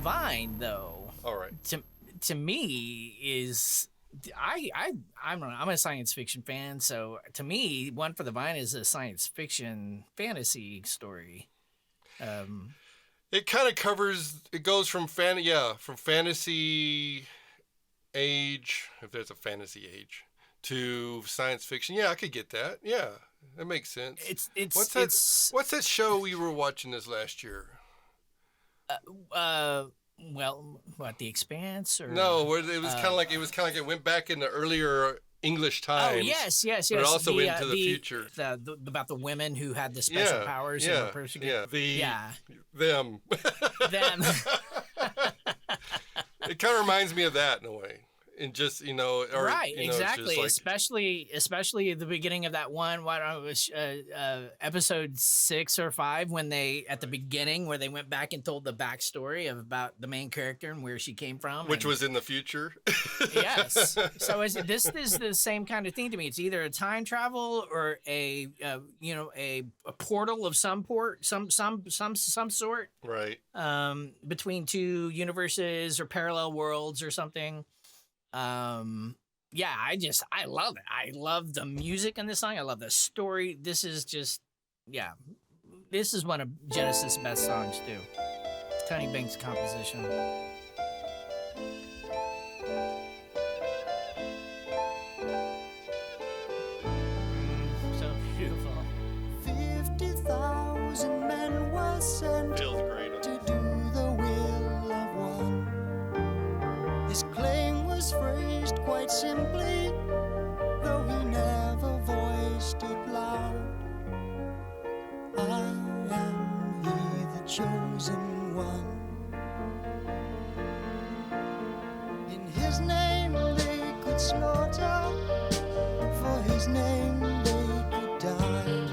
Vine, though, All right. to me is I'm a science fiction fan, so to me, One for the Vine is a science fiction fantasy story. It kind of covers. It goes from fantasy age, if there's a fantasy age, to science fiction. Yeah, I could get that. Yeah, that makes sense. What's that show we were watching this last year? Well, what, The Expanse, or no? Where it was kind of like it went back in the earlier English times. Oh yes. But it also went into the future. About the women who had the special powers and were persecuted. Them. It kind of reminds me of that in a way. And just, exactly. It's just like, especially at the beginning of that one. What was episode 6 or 5 when they at the beginning where they went back and told the backstory about the main character and where she came from, which was in the future. Yes. So this is the same kind of thing to me. It's either a time travel or a portal of some sort. Right. Between two universes or parallel worlds or something. I love it. I love the music in this song. I love the story. This is one of Genesis' best songs too. Tony Banks' composition. So beautiful. 50,000 men were sent feels great. to do the will of one. His claim was phrased quite simply, though he never voiced it loud. I am he, the chosen one. In his name they could slaughter, for his name they could die.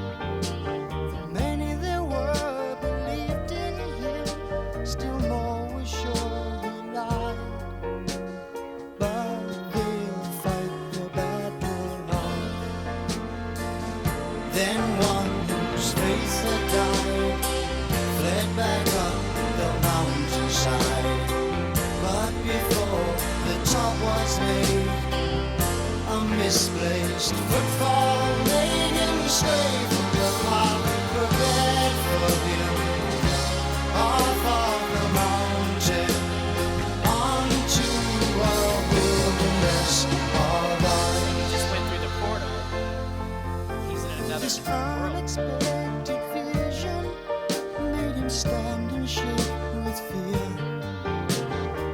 For many there were believed in him, still more were sure he lied. But they'll fight the battle on. Then one whose faith had died fled back up the mountainside. But before the top was made, a misplaced footfall made him stray from the path prepared for him. Off of the mountain onto a wilderness of ice. He just went through the portal. He's in another This world. unexpected vision made him stand and shake with fear.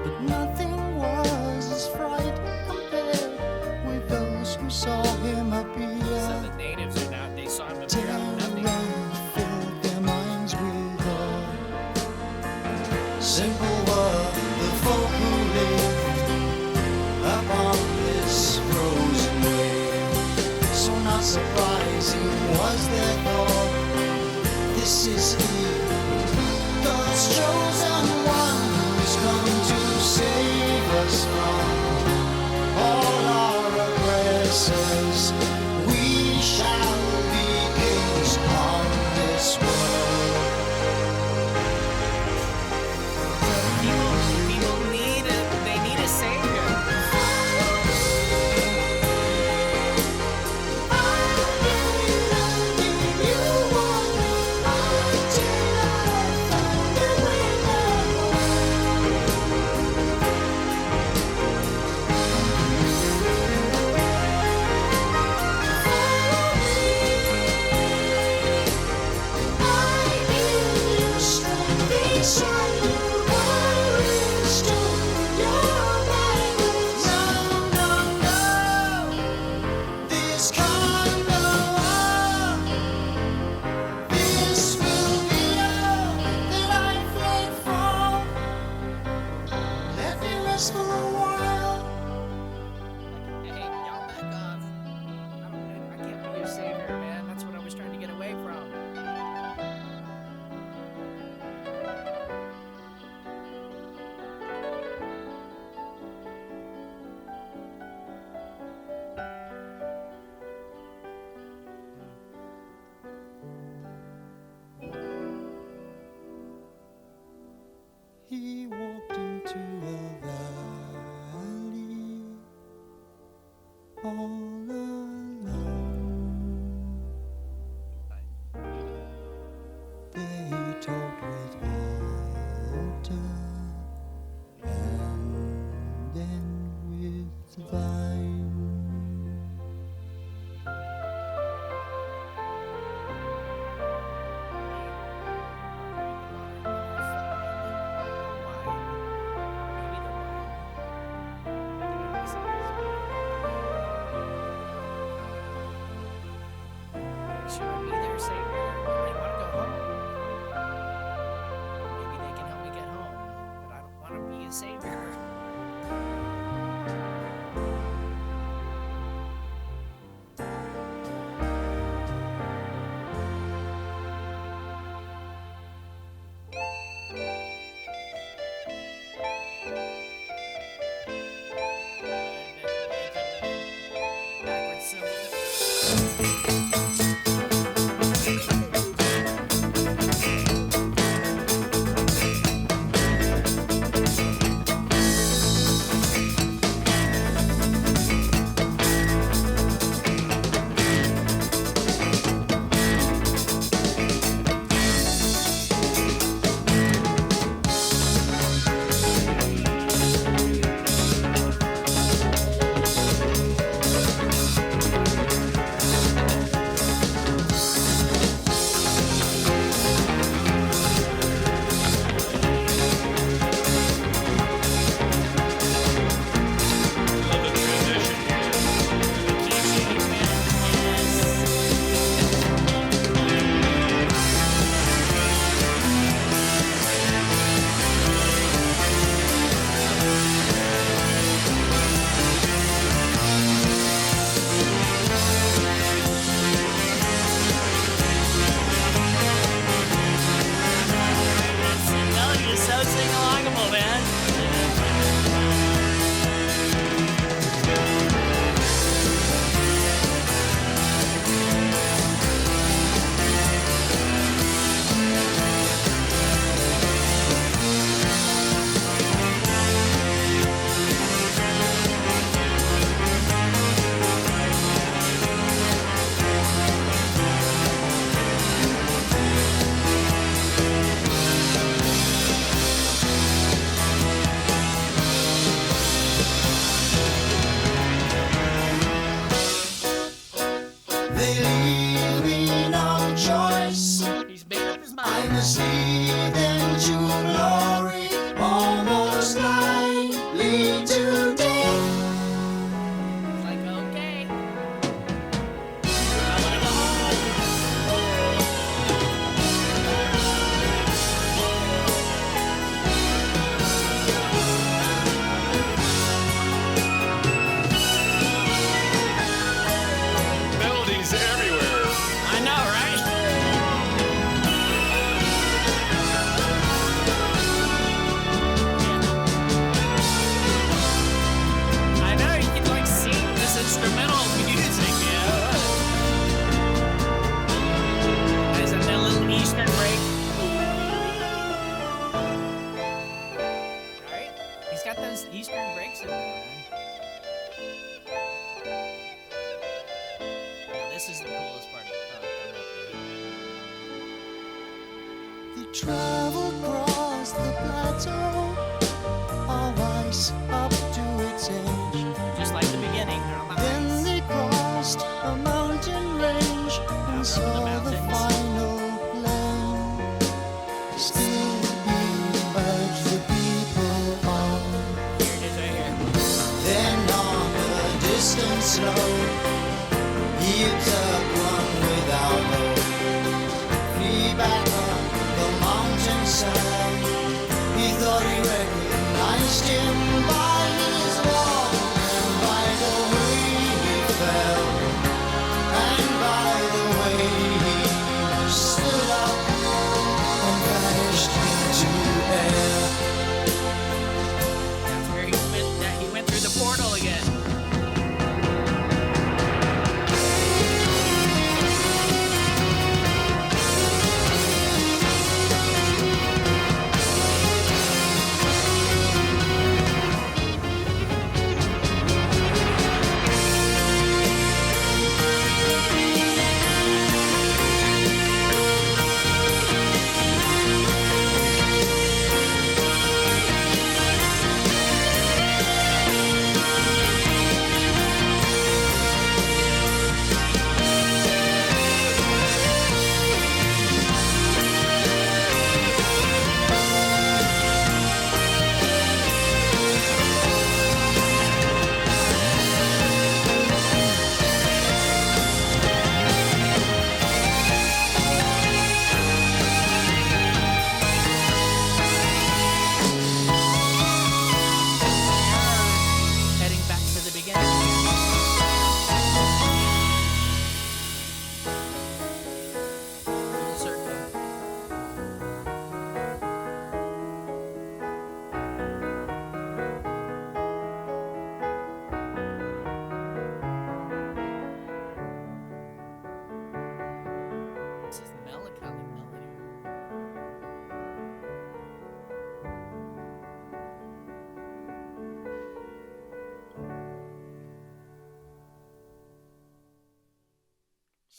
But nothing was his fright compared with those who saw him So appear. the natives are now, they saw him appear out of nothing. Terror filled their minds with awe. Simple were the folk who lived upon this frozen wave. So not surprising was their thought, this is he, God's chosen one, who's come to save us from all our oppressors. We shall be kings on this world. People need a savior. all alone. They talked with water and then with vine. Should I be their savior? I want to go home. Maybe they can help me get home, but I don't want to be a savior. Backwards symbol. Travel across the plateau of ice up to its edge. Just like the beginning. Then they crossed a mountain range and saw the final plain. Still he urged the people on. Here it is right here. Then on a distant snow, he observed one without hope. Flee back up the mountainside. He thought he recognized him by his walk and by the way he fell, and by the way he stood up and vanished into air. That's where he went through the portal again.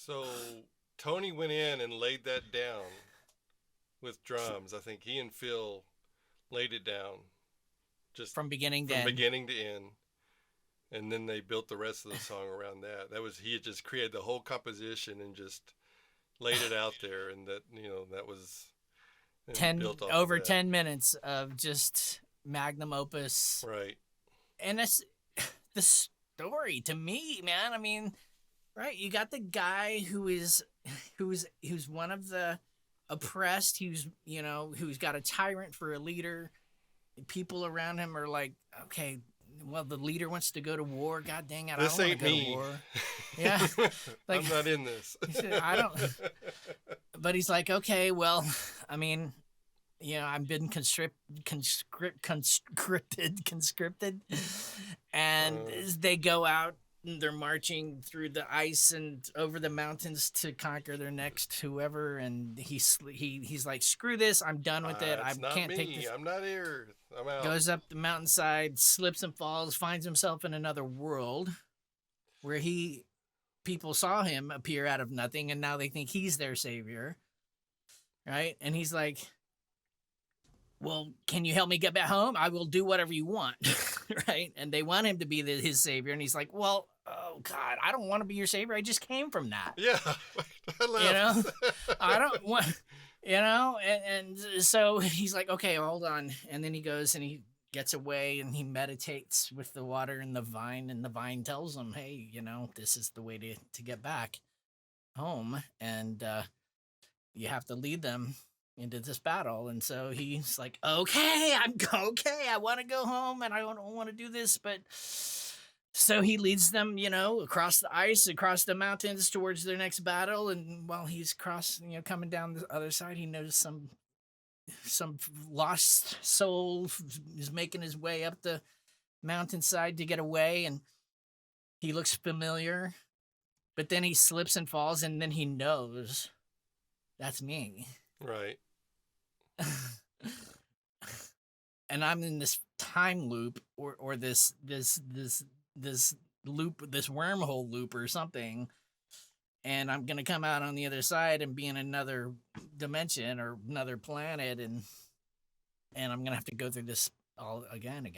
So Tony went in and laid that down with drums. I think he and Phil laid it down just from beginning to end. And then they built the rest of the song around that. He had just created the whole composition and just laid it out there, and that was 10 minutes of just magnum opus. Right. And that's the story to me, man. I mean, right, you got the guy who's one of the oppressed, who's got a tyrant for a leader. People around him are like, okay, well, the leader wants to go to war. God dang it, I don't want to go to war. Yeah, like, I'm not in this. I don't. But he's like, okay, well, I mean, I've been conscripted, and they go out. They're marching through the ice and over the mountains to conquer their next whoever, and he's like, screw this, I'm done with it. I can't take this. I'm not here. I'm out. Goes up the mountainside, slips and falls, finds himself in another world where people saw him appear out of nothing, and now they think he's their savior, right? And he's like, well, can you help me get back home? I will do whatever you want, right? And they want him to be his savior, and he's like, well, oh God, I don't want to be your savior. I just came from that. Yeah, I left. I don't want, and so he's like, okay, hold on. And then he goes and he gets away and he meditates with the water and the vine tells him, hey, this is the way to get back home, and you have to lead them into this battle. And so he's like, okay, I want to go home and I don't want to do this, but so he leads them, across the ice, across the mountains towards their next battle. And while he's coming down the other side, he noticed some lost soul is making his way up the mountainside to get away, and he looks familiar, but then he slips and falls, and then he knows that's me. Right. And I'm in this time loop or this loop, this wormhole loop or something, and I'm gonna come out on the other side and be in another dimension or another planet, and I'm gonna have to go through this all again.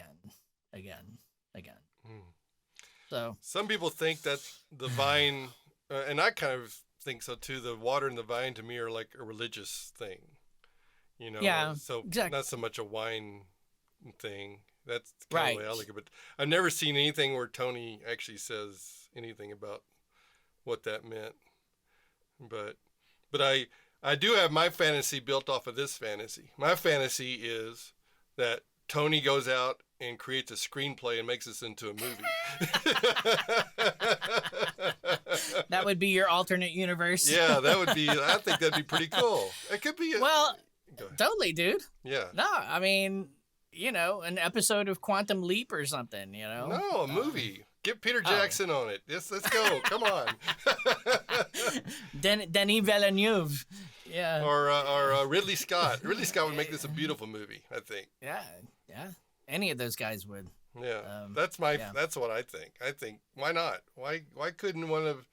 So some people think that the vine, and I kind of think so too. The water and the vine to me are like a religious thing. Yeah, so exactly. Not so much a wine thing. That's kind right. of the way I look at it. But I've never seen anything where Tony actually says anything about what that meant. But I do have my fantasy built off of this fantasy. My fantasy is that Tony goes out and creates a screenplay and makes this into a movie. That would be your alternate universe. Yeah, I think that'd be pretty cool. It could be. Totally, dude. Yeah. No, I mean, an episode of Quantum Leap or something, No, a movie. Get Peter Jackson on it. Let's go. Come on. Denis Villeneuve. Yeah. Or Ridley Scott. Ridley Scott would make this a beautiful movie, I think. Yeah. Any of those guys would. Yeah. That's what I think. I think, why not? Why couldn't one of,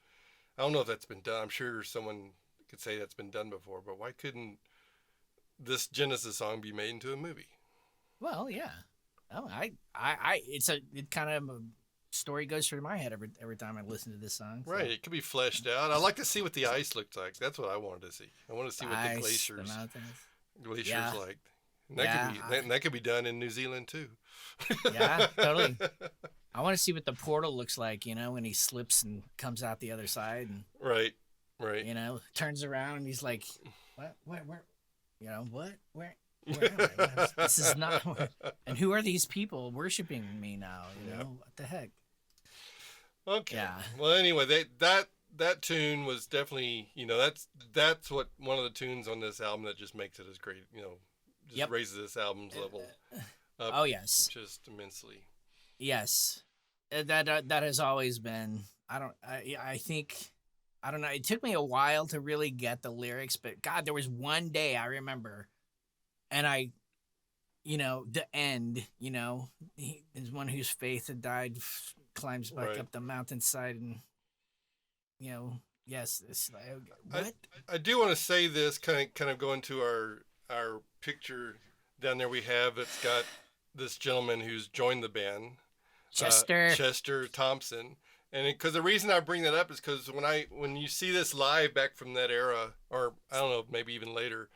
I don't know if that's been done. I'm sure someone could say that's been done before, but why couldn't this Genesis song be made into a movie? Well, yeah. Oh, it kind of a story goes through my head every time I listen to this song. So. Right, it could be fleshed out. I like to see what the ice looked like. That's what I wanted to see. I want to see what the glaciers like. And that could be done in New Zealand too. Yeah, totally. I want to see what the portal looks like, when he slips and comes out the other side. And, right. Turns around and he's like, what, where, what, where am I? This is not. And who are these people worshiping me now? What the heck? Okay. Yeah. Well, anyway, that tune was definitely, that's what one of the tunes on this album that just makes it as great, raises this album's level up. Oh yes. Just immensely. Yes. That has always been. I think. I don't know. It took me a while to really get the lyrics, but God, there was one day I remember, and the end, he is one whose faith had died, climbs back up the mountainside and, Yes, it's like, what? I do want to say this, kind of going to our picture down there we have. It's got this gentleman who's joined the band, Chester Thompson, and because the reason I bring that up is because when you see this live back from that era, or I don't know, maybe even later,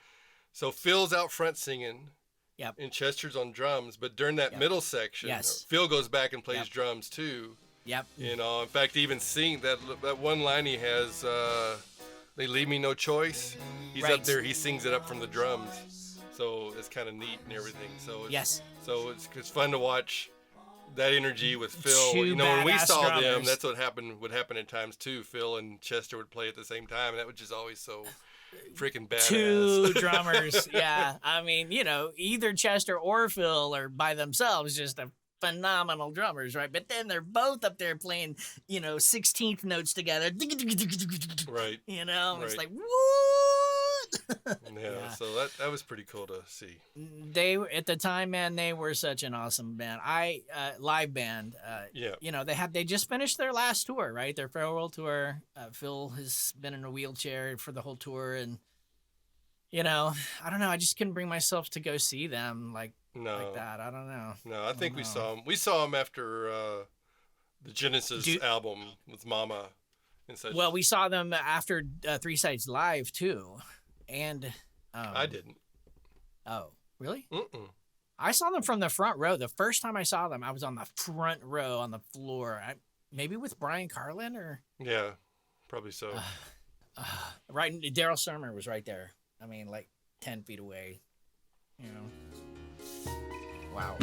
so Phil's out front singing. Yep. And Chester's on drums, but during that middle section, Yes. Phil goes back and plays drums too. Yep. You know, in fact, even sing that one line he has, "They leave me no choice." He's up there, he sings it up from the drums, so it's kind of neat and everything. So it's fun to watch that energy with Phil. Two you know, when we badass saw them, drummers. that's what would happen at times too. Phil and Chester would play at the same time, and that was just always so freaking badass. Two drummers, yeah. I mean, you know, either Chester or Phil are by themselves just a phenomenal drummers, right? But then they're both up there playing, you know, 16th notes together. Right. You know, it's Right. like, what? Yeah, so that was pretty cool to see. They at the time, man, they were such an awesome band. Live band. Yeah. You know, they just finished their last tour, right? Their farewell tour. Phil has been in a wheelchair for the whole tour, and you know, I don't know. I just couldn't bring myself to go see them like that. I don't know. No, I think we saw them. We saw them after the Genesis album with Mama and such. Well, we saw them after Three Sides Live too, and I didn't. Oh, really? Mm-mm. I saw them from the front row. The first time I saw them, I was on the front row on the floor. Maybe with Brian Carlin or Yeah, probably so. right. Daryl Sermer was right there. I mean, like 10 feet away. You know. Wow.